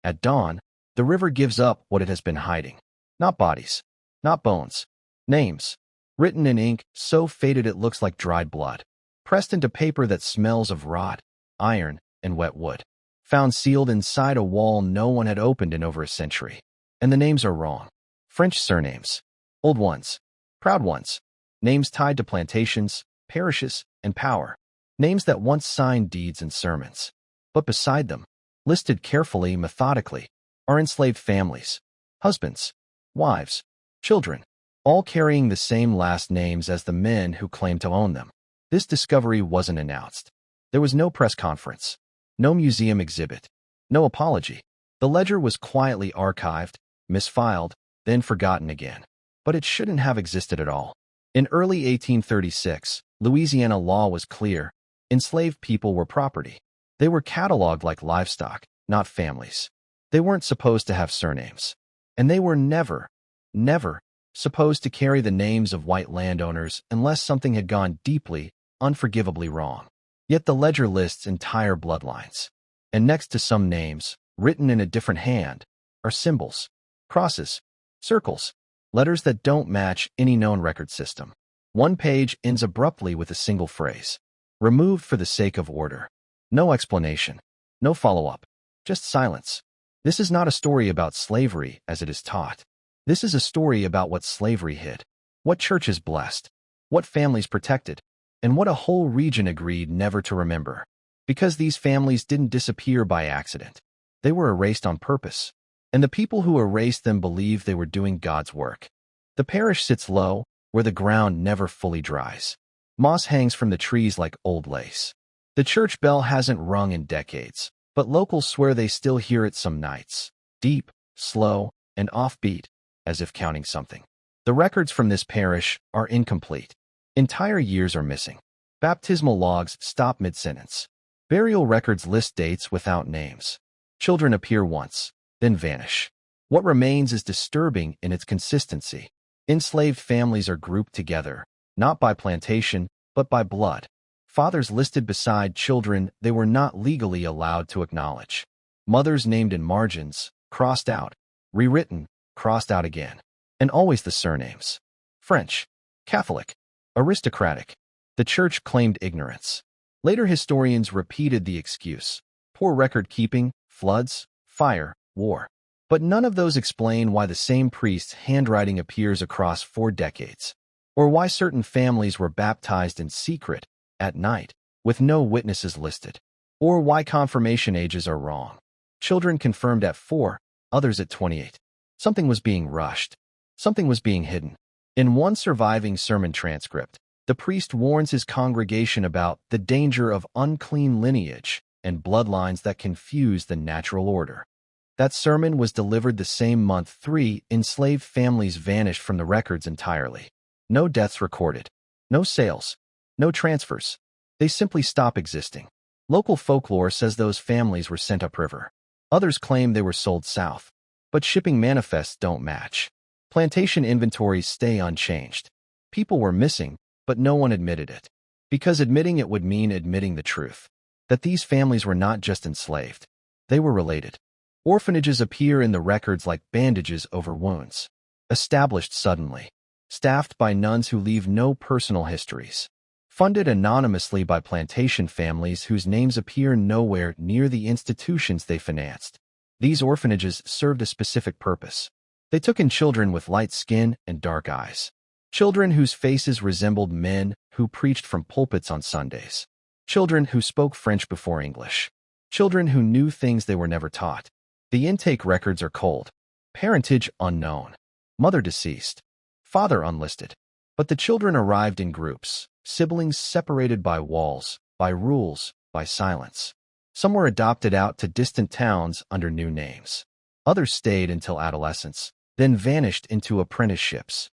At dawn, the river gives up what it has been hiding. Not bodies, not bones. Names, written in ink so faded it looks like dried blood, pressed into paper that smells of rot, iron, and wet wood. Found sealed inside a wall no one had opened in over a century. And the names are wrong. French surnames. Old ones. Proud ones. Names tied to plantations, parishes, and power. Names that once signed deeds and sermons. But beside them, listed carefully, methodically, are enslaved families. Husbands, wives, children, all carrying the same last names as the men who claimed to own them. This discovery wasn't announced. There was no press conference, no museum exhibit, no apology. The ledger was quietly archived, misfiled, then forgotten again. But it shouldn't have existed at all. In early 1836, Louisiana law was clear. Enslaved people were property. They were cataloged like livestock, not families. They weren't supposed to have surnames. And they were never supposed to carry the names of white landowners unless something had gone deeply, unforgivably wrong. Yet the ledger lists entire bloodlines. And next to some names, written in a different hand, are symbols, crosses, circles, letters that don't match any known record system. One page ends abruptly with a single phrase, removed for the sake of order. No explanation, no follow-up, just silence. This is not a story about slavery as it is taught. This is a story about what slavery hid, what churches blessed, what families protected, and what a whole region agreed never to remember. Because these families didn't disappear by accident. They were erased on purpose. And the people who erased them believed they were doing God's work. The parish sits low, where the ground never fully dries. Moss hangs from the trees like old lace. The church bell hasn't rung in decades, but locals swear they still hear it some nights. Deep, slow, and offbeat, as if counting something. The records from this parish are incomplete. Entire years are missing. Baptismal logs stop mid-sentence. Burial records list dates without names. Children appear once, then vanish. What remains is disturbing in its consistency. Enslaved families are grouped together, not by plantation, but by blood. Fathers listed beside children they were not legally allowed to acknowledge. Mothers named in margins, crossed out, rewritten, crossed out again. And always the surnames. French, Catholic, aristocratic. The church claimed ignorance. Later historians repeated the excuse. Poor record-keeping, floods, fire, war. But none of those explain why the same priest's handwriting appears across 4 decades, or why certain families were baptized in secret, at night, with no witnesses listed, or why confirmation ages are wrong. Children confirmed at 4, others at 28. Something was being rushed. Something was being hidden. In one surviving sermon transcript, the priest warns his congregation about the danger of unclean lineage and bloodlines that confuse the natural order. That sermon was delivered the same month 3 enslaved families vanished from the records entirely. No deaths recorded. No sales. No transfers. They simply stop existing. Local folklore says those families were sent upriver. Others claim they were sold south. But shipping manifests don't match. Plantation inventories stay unchanged. People were missing, but no one admitted it. Because admitting it would mean admitting the truth. That these families were not just enslaved. They were related. Orphanages appear in the records like bandages over wounds. Established suddenly. Staffed by nuns who leave no personal histories. Funded anonymously by plantation families whose names appear nowhere near the institutions they financed. These orphanages served a specific purpose. They took in children with light skin and dark eyes. Children whose faces resembled men who preached from pulpits on Sundays. Children who spoke French before English. Children who knew things they were never taught. The intake records are cold. Parentage unknown. Mother deceased. Father unlisted. But the children arrived in groups, siblings separated by walls, by rules, by silence. Some were adopted out to distant towns under new names. Others stayed until adolescence, then vanished into apprenticeships.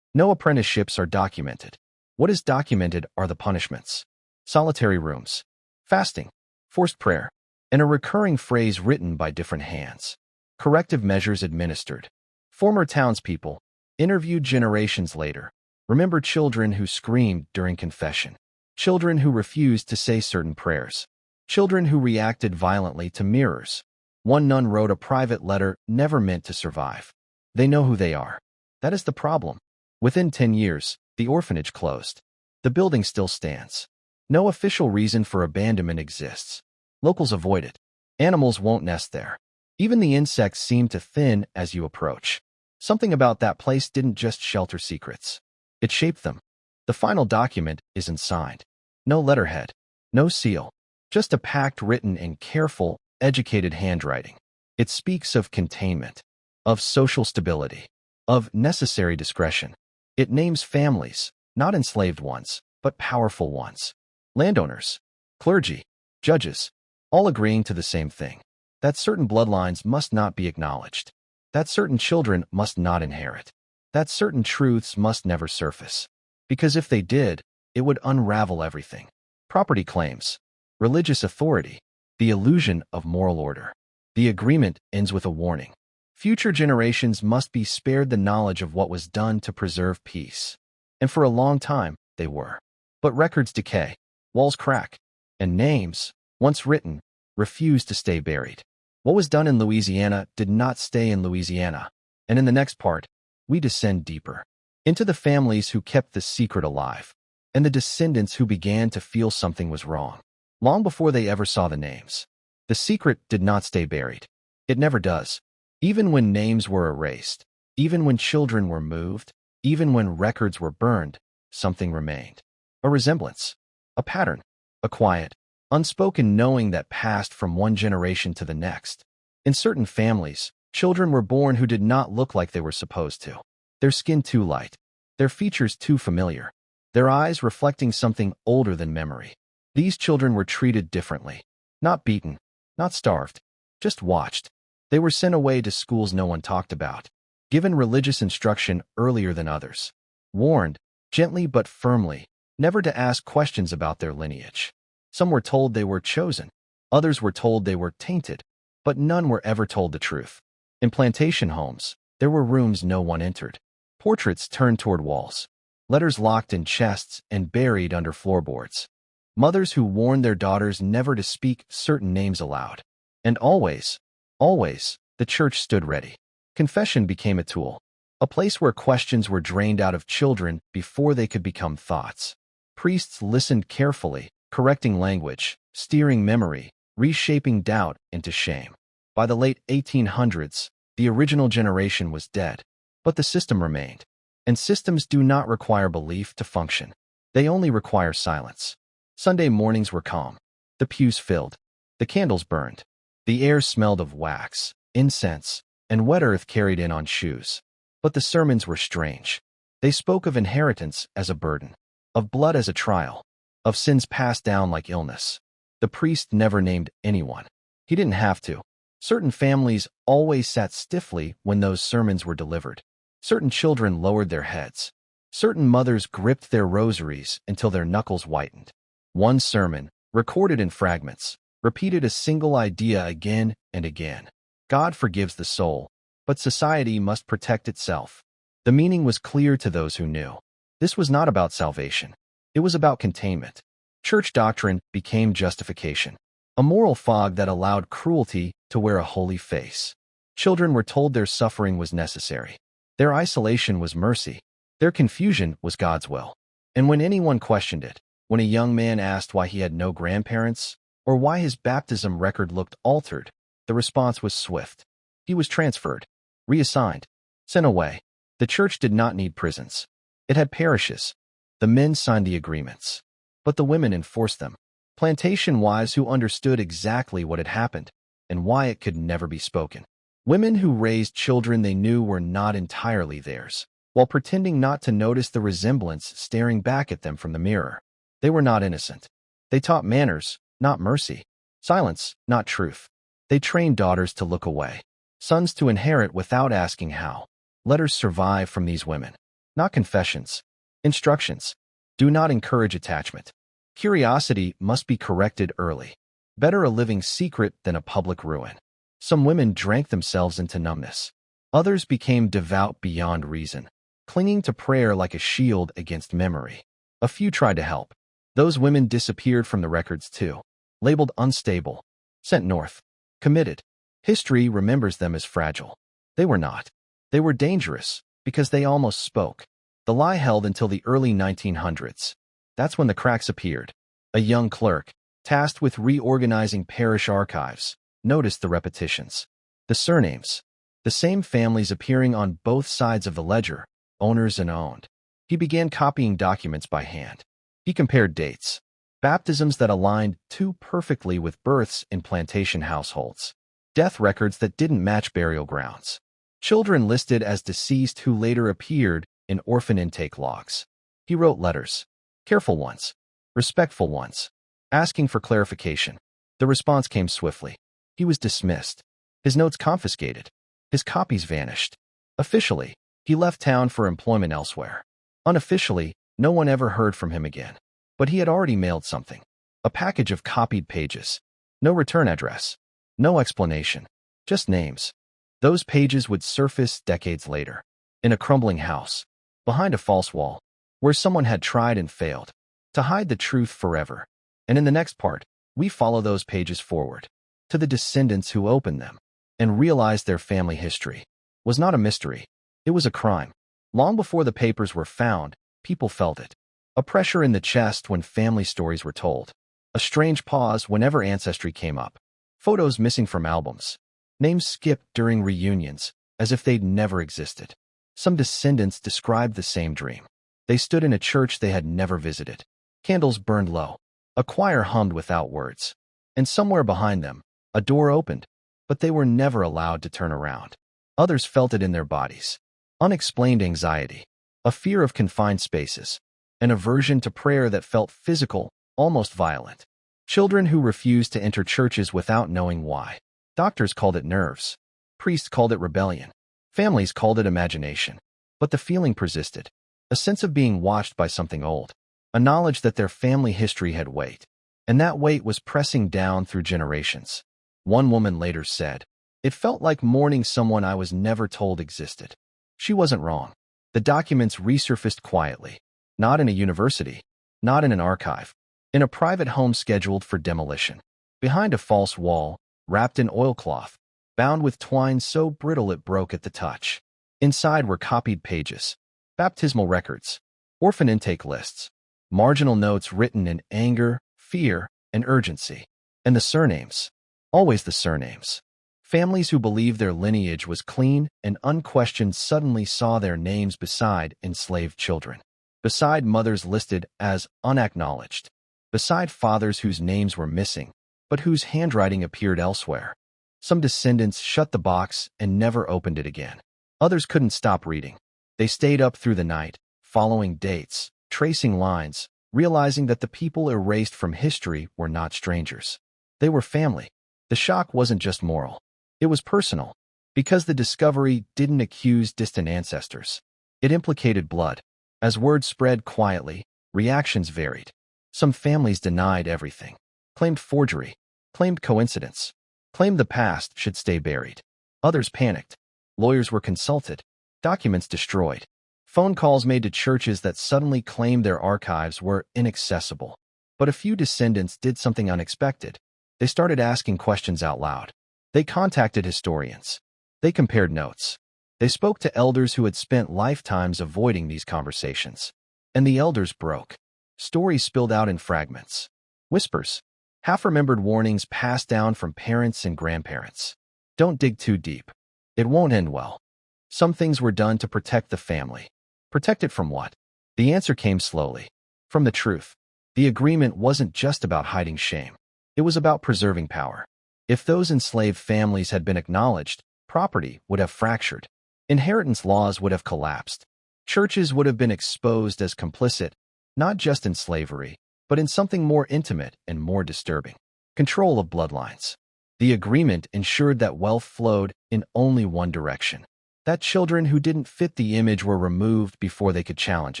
No apprenticeships are documented. What is documented are the punishments. Solitary rooms, fasting, forced prayer, and a recurring phrase written by different hands. Corrective measures administered. Former townspeople, interviewed generations later, remember children who screamed during confession, children who refused to say certain prayers, children who reacted violently to mirrors, One nun wrote a private letter never meant to survive. They know who they are. That is the problem. Within 10 years, the orphanage closed. The building still stands. No official reason for abandonment exists. Locals avoid it. Animals won't nest there. Even the insects seem to thin as you approach. Something about that place didn't just shelter secrets. It shaped them. The final document isn't signed. No letterhead. No seal. Just a pact written in careful, educated handwriting. It speaks of containment, of social stability, of necessary discretion. It names families, not enslaved ones, but powerful ones. Landowners, clergy, judges, all agreeing to the same thing. That certain bloodlines must not be acknowledged. That certain children must not inherit. That certain truths must never surface. Because if they did, it would unravel everything. Property claims, religious authority, the illusion of moral order. The agreement ends with a warning. Future generations must be spared the knowledge of what was done to preserve peace. And for a long time, they were. But records decay, walls crack, and names, once written, refuse to stay buried. What was done in Louisiana did not stay in Louisiana. And in the next part, we descend deeper into the families who kept the secret alive, and the descendants who began to feel something was wrong, long before they ever saw the names. The secret did not stay buried. It never does. Even when names were erased, even when children were moved, even when records were burned, something remained. A resemblance, a pattern, a quiet, unspoken knowing that passed from one generation to the next. In certain families, children were born who did not look like they were supposed to. Their skin too light, their features too familiar, their eyes reflecting something older than memory. These children were treated differently. Not beaten, not starved, just watched. They were sent away to schools no one talked about, given religious instruction earlier than others, warned, gently but firmly, never to ask questions about their lineage. Some were told they were chosen, others were told they were tainted, but none were ever told the truth. In plantation homes, there were rooms no one entered, portraits turned toward walls, letters locked in chests and buried under floorboards. Mothers who warned their daughters never to speak certain names aloud. And always, the church stood ready. Confession became a tool, a place where questions were drained out of children before they could become thoughts. Priests listened carefully, correcting language, steering memory, reshaping doubt into shame. By the late 1800s, the original generation was dead, but the system remained. And systems do not require belief to function. They only require silence. Sunday mornings were calm. The pews filled. The candles burned. The air smelled of wax, incense, and wet earth carried in on shoes. But the sermons were strange. They spoke of inheritance as a burden, of blood as a trial, of sins passed down like illness. The priest never named anyone. He didn't have to. Certain families always sat stiffly when those sermons were delivered. Certain children lowered their heads. Certain mothers gripped their rosaries until their knuckles whitened. One sermon, recorded in fragments, repeated a single idea again and again. God forgives the soul, but society must protect itself. The meaning was clear to those who knew. This was not about salvation. It was about containment. Church doctrine became justification, a moral fog that allowed cruelty to wear a holy face. Children were told their suffering was necessary. Their isolation was mercy. Their confusion was God's will. And when anyone questioned it, when a young man asked why he had no grandparents, or why his baptism record looked altered, the response was swift. He was transferred, reassigned, sent away. The church did not need prisons. It had parishes. The men signed the agreements, but the women enforced them. Plantation wives who understood exactly what had happened and why it could never be spoken. Women who raised children they knew were not entirely theirs, while pretending not to notice the resemblance staring back at them from the mirror. They were not innocent. They taught manners, not mercy. Silence, not truth. They trained daughters to look away, sons to inherit without asking how. Letters survive from these women, not confessions. Instructions. Do not encourage attachment. Curiosity must be corrected early. Better a living secret than a public ruin. Some women drank themselves into numbness. Others became devout beyond reason, clinging to prayer like a shield against memory. A few tried to help. Those women disappeared from the records too, labeled unstable, sent north, committed. History remembers them as fragile. They were not. They were dangerous, because they almost spoke. The lie held until the early 1900s. That's when the cracks appeared. A young clerk, tasked with reorganizing parish archives, noticed the repetitions. The surnames. The same families appearing on both sides of the ledger, owners and owned. He began copying documents by hand. He compared dates. Baptisms that aligned too perfectly with births in plantation households. Death records that didn't match burial grounds. Children listed as deceased who later appeared in orphan intake logs. He wrote letters. Careful ones. Respectful ones. Asking for clarification. The response came swiftly. He was dismissed. His notes confiscated. His copies vanished. Officially, he left town for employment elsewhere. Unofficially, no one ever heard from him again. But he had already mailed something. A package of copied pages. No return address. No explanation. Just names. Those pages would surface decades later. In a crumbling house. Behind a false wall. Where someone had tried and failed. To hide the truth forever. And in the next part, we follow those pages forward. To the descendants who opened them. And realized their family history was not a mystery. It was a crime. Long before the papers were found, people felt it. A pressure in the chest when family stories were told. A strange pause whenever ancestry came up. Photos missing from albums. Names skipped during reunions, as if they'd never existed. Some descendants described the same dream. They stood in a church they had never visited. Candles burned low. A choir hummed without words. And somewhere behind them, a door opened, but they were never allowed to turn around. Others felt it in their bodies. Unexplained anxiety. A fear of confined spaces. An aversion to prayer that felt physical, almost violent. Children who refused to enter churches without knowing why. Doctors called it nerves. Priests called it rebellion. Families called it imagination. But the feeling persisted. A sense of being watched by something old. A knowledge that their family history had weight. And that weight was pressing down through generations. One woman later said, "It felt like mourning someone I was never told existed." She wasn't wrong. The documents resurfaced quietly. Not in a university. Not in an archive. In a private home scheduled for demolition. Behind a false wall, wrapped in oilcloth, bound with twine so brittle it broke at the touch. Inside were copied pages. Baptismal records. Orphan intake lists. Marginal notes written in anger, fear, and urgency. And the surnames. Always the surnames. Families who believed their lineage was clean and unquestioned suddenly saw their names beside enslaved children. Beside mothers listed as unacknowledged. Beside fathers whose names were missing, but whose handwriting appeared elsewhere. Some descendants shut the box and never opened it again. Others couldn't stop reading. They stayed up through the night, following dates, tracing lines, realizing that the people erased from history were not strangers. They were family. The shock wasn't just moral. It was personal, because the discovery didn't accuse distant ancestors. It implicated blood. As word spread quietly, reactions varied. Some families denied everything, claimed forgery, claimed coincidence, claimed the past should stay buried. Others panicked. Lawyers were consulted, documents destroyed. Phone calls made to churches that suddenly claimed their archives were inaccessible. But a few descendants did something unexpected. They started asking questions out loud. They contacted historians. They compared notes. They spoke to elders who had spent lifetimes avoiding these conversations. And the elders broke. Stories spilled out in fragments. Whispers. Half-remembered warnings passed down from parents and grandparents. Don't dig too deep. It won't end well. Some things were done to protect the family. Protect it from what? The answer came slowly. From the truth. The agreement wasn't just about hiding shame. It was about preserving power. If those enslaved families had been acknowledged, property would have fractured. Inheritance laws would have collapsed. Churches would have been exposed as complicit, not just in slavery, but in something more intimate and more disturbing. Control of bloodlines. The agreement ensured that wealth flowed in only one direction. That children who didn't fit the image were removed before they could challenge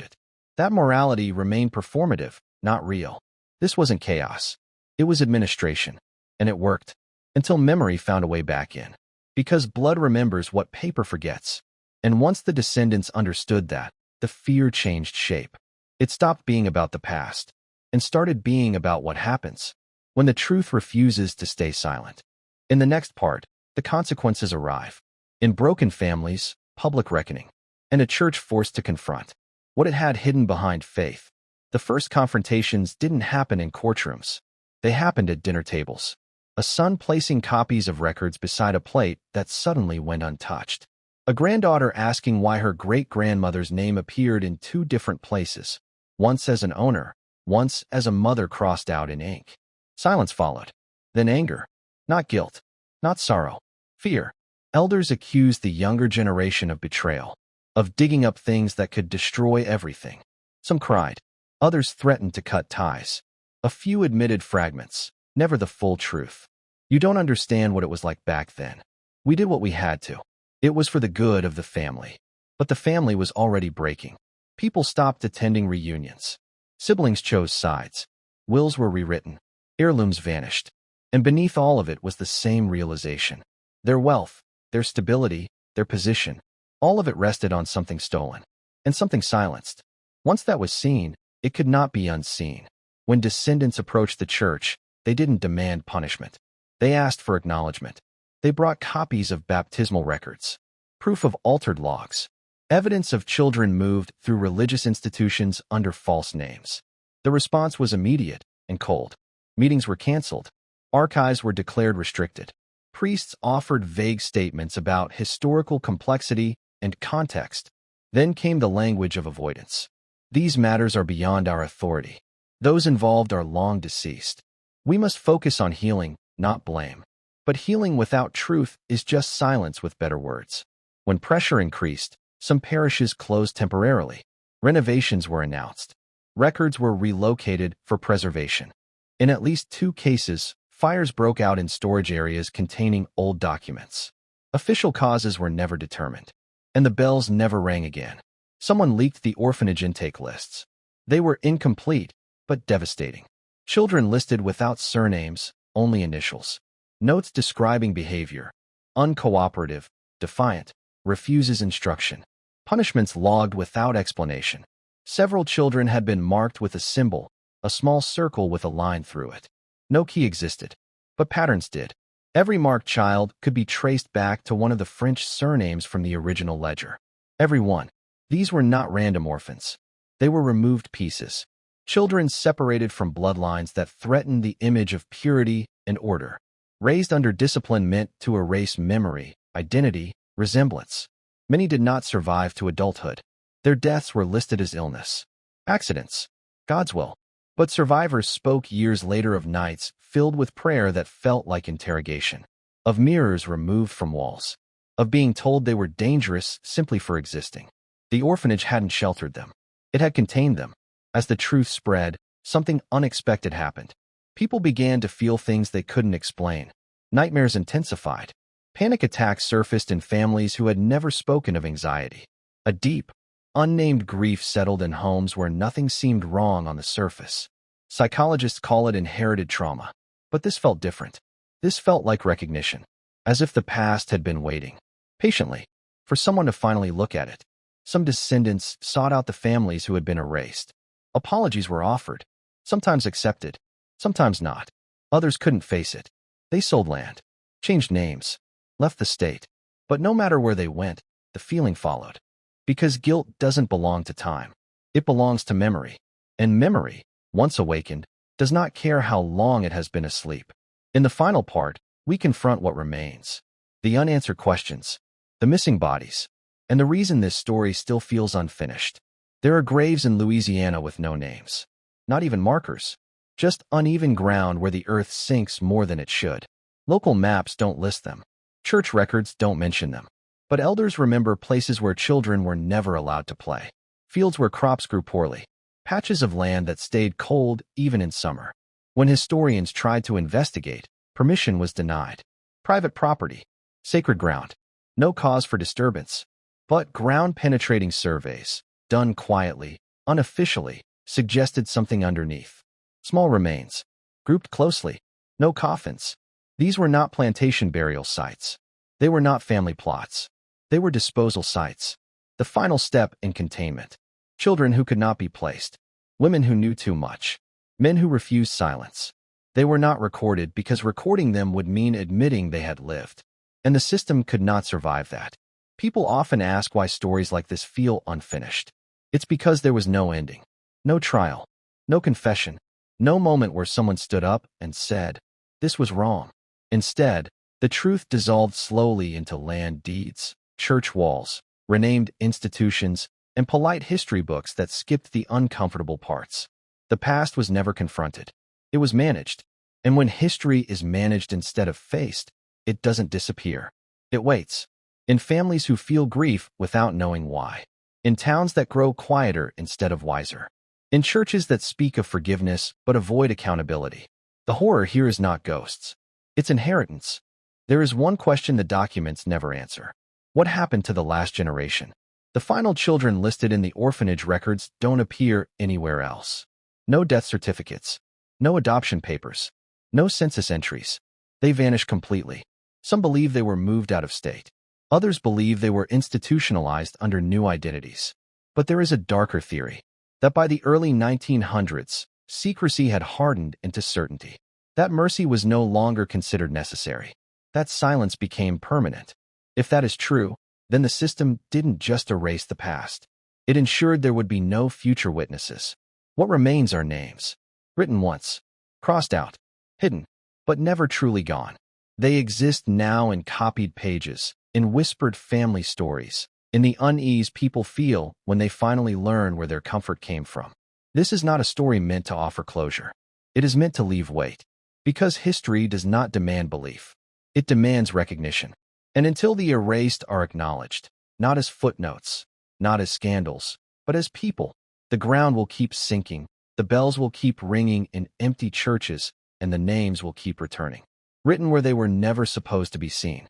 it. That morality remained performative, not real. This wasn't chaos. It was administration. And it worked. Until memory found a way back in. Because blood remembers what paper forgets. And once the descendants understood that, the fear changed shape. It stopped being about the past and started being about what happens when the truth refuses to stay silent. In the next part, The consequences arrive. In broken families, public reckoning, and a church forced to confront what it had hidden behind faith. The first confrontations didn't happen in courtrooms. They happened at dinner tables. A son placing copies of records beside a plate that suddenly went untouched. A granddaughter asking why her great-grandmother's name appeared in two different places, once as an owner, once as a mother crossed out in ink. Silence followed. Then anger. Not guilt. Not sorrow. Fear. Elders accused the younger generation of betrayal, of digging up things that could destroy everything. Some cried. Others threatened to cut ties. A few admitted fragments, never the full truth. You don't understand what it was like back then. We did what we had to. It was for the good of the family. But the family was already breaking. People stopped attending reunions. Siblings chose sides. Wills were rewritten. Heirlooms vanished. And beneath all of it was the same realization. Their wealth, their stability, their position, all of it rested on something stolen. And something silenced. Once that was seen, it could not be unseen. When descendants approached the church, they didn't demand punishment. They asked for acknowledgement. They brought copies of baptismal records, proof of altered logs, evidence of children moved through religious institutions under false names. The response was immediate and cold. Meetings were canceled. Archives were declared restricted. Priests offered vague statements about historical complexity and context. Then came the language of avoidance. These matters are beyond our authority. Those involved are long deceased. We must focus on healing, not blame. But healing without truth is just silence with better words. When pressure increased, some parishes closed temporarily. Renovations were announced. Records were relocated for preservation. In at least 2 cases, fires broke out in storage areas containing old documents. Official causes were never determined. And the bells never rang again. Someone leaked the orphanage intake lists. They were incomplete, but devastating. Children listed without surnames, only initials. Notes describing behavior. Uncooperative, defiant, refuses instruction. Punishments logged without explanation. Several children had been marked with a symbol, a small circle with a line through it. No key existed, but patterns did. Every marked child could be traced back to one of the French surnames from the original ledger. Every one. These were not random orphans. They were removed pieces. Children separated from bloodlines that threatened the image of purity and order. Raised under discipline meant to erase memory, identity, resemblance. Many did not survive to adulthood. Their deaths were listed as illness. Accidents. God's will. But survivors spoke years later of nights filled with prayer that felt like interrogation. Of mirrors removed from walls. Of being told they were dangerous simply for existing. The orphanage hadn't sheltered them. It had contained them. As the truth spread, something unexpected happened. People began to feel things they couldn't explain. Nightmares intensified. Panic attacks surfaced in families who had never spoken of anxiety. A deep, unnamed grief settled in homes where nothing seemed wrong on the surface. Psychologists call it inherited trauma. But this felt different. This felt like recognition. As if the past had been waiting, patiently, for someone to finally look at it. Some descendants sought out the families who had been erased. Apologies were offered, sometimes accepted, sometimes not. Others couldn't face it. They sold land, changed names, left the state. But no matter where they went, the feeling followed. Because guilt doesn't belong to time. It belongs to memory. And memory, once awakened, does not care how long it has been asleep. In the final part, we confront what remains. The unanswered questions, the missing bodies, and the reason this story still feels unfinished. There are graves in Louisiana with no names. Not even markers. Just uneven ground where the earth sinks more than it should. Local maps don't list them. Church records don't mention them. But elders remember places where children were never allowed to play. Fields where crops grew poorly. Patches of land that stayed cold even in summer. When historians tried to investigate, permission was denied. Private property. Sacred ground. No cause for disturbance. But ground-penetrating surveys, done quietly, unofficially, suggested something underneath. Small remains, grouped closely, no coffins. These were not plantation burial sites. They were not family plots. They were disposal sites. The final step in containment. Children who could not be placed. Women who knew too much. Men who refused silence. They were not recorded because recording them would mean admitting they had lived. and the system could not survive that. People often ask why stories like this feel unfinished. It's because there was no ending, no trial, no confession, no moment where someone stood up and said, "This was wrong." Instead, the truth dissolved slowly into land deeds, church walls, renamed institutions, and polite history books that skipped the uncomfortable parts. The past was never confronted. It was managed. And when history is managed instead of faced, it doesn't disappear. It waits. In families who feel grief without knowing why. In towns that grow quieter instead of wiser. In churches that speak of forgiveness but avoid accountability. The horror here is not ghosts. It's inheritance. There is one question the documents never answer. What happened to the last generation? The final children listed in the orphanage records don't appear anywhere else. No death certificates. No adoption papers. No census entries. They vanish completely. Some believe they were moved out of state. Others believe they were institutionalized under new identities. But there is a darker theory, that by the early 1900s, secrecy had hardened into certainty. That mercy was no longer considered necessary. That silence became permanent. If that is true, then the system didn't just erase the past. It ensured there would be no future witnesses. What remains are names. Written once, crossed out, hidden, but never truly gone. They exist now in copied pages, in whispered family stories, in the unease people feel when they finally learn where their comfort came from. This is not a story meant to offer closure. It is meant to leave weight. Because history does not demand belief. It demands recognition. And until the erased are acknowledged, not as footnotes, not as scandals, but as people, the ground will keep sinking, the bells will keep ringing in empty churches, and the names will keep returning. Written where they were never supposed to be seen.